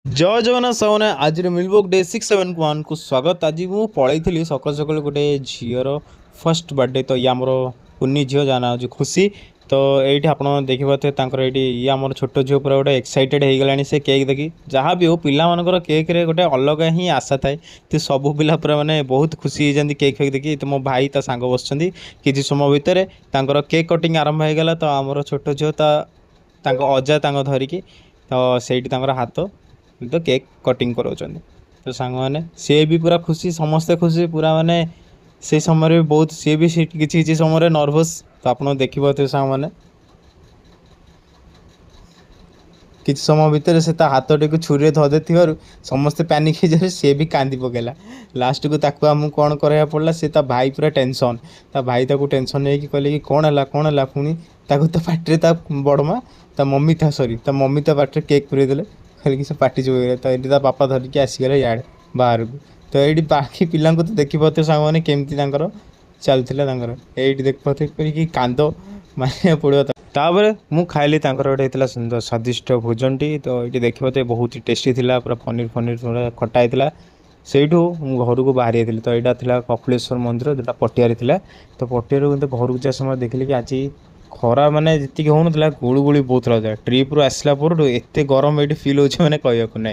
जय जगन्नाथ सामने आज मिलबुक डे 671 को स्वागत। आज मु पलैली सकाल सकाल गोटे झीर फर्स्ट बर्थडे तो ये आमर कुनी झील जाना हो खुशी। तो ये आप देखिए ये आम छोट झील पूरा गोटे एक्साइटेड हो गला से केक देखी जहाँ भी हो पिला केक्रे गोटे अलग ही आशा थाए। तो सबू पिला पूरा माने बहुत खुशी हो जाती केक फेक देखी। तो मो भाई ता सांग बस किसी समय भितर केक कटिंग आरंभ हो गला। तो आमर छोट झील अजा धरिकी तो सहीटी हाथ तो केक कटिंग कराउछन। तो सांग मैंने सी भी पूरा खुशी समस्ते खुशी पूरा माने से समय भी बहुत सी भी किसी समय नर्भस। तो आप देखिए सांग मैंने किसी समय भितर से हाथ टी छुरी धदे थी समस्ते पैनिक हो जाए सी भी कांदी पकेला। लास्ट को ताकू आमको कौन करा पड़ा सी भाई पूरा टेंशन ता भाई ताकू टेंशन नहीं कहले कि कौन है पुणी ताकू तो पार्टी बड़मा ता मम्मी था सॉरी ता मम्मी ता पार्टी केक पूरे देले खाली कि पार्टी चुगले। तो ये बापा धरिकी आसीगले यार बाहर को। तो ये बाकी पिला तो देखिए सांग मैंने केमती चलता ये देखिए कि कांद मानिया पड़ो। तापर मु खाइली गोटे सुंदर स्वादिष्ट भोजन टी। तो ये देखिए बहुत टेस्टी थिला पूरा पनीर फनीर पूरा खटा होता से घर को बाहरी थी। तो यहाँ था कपिलेश्वर मंदिर जोटा पटियारी था। तो पटियार घर को जा समय देखिए कि आज खरा माने जी हो गुड़गुड़ी बहुत रहा ट्रिप रू आसला पर एत गरम ये फिल हो मैंने कहूँ ना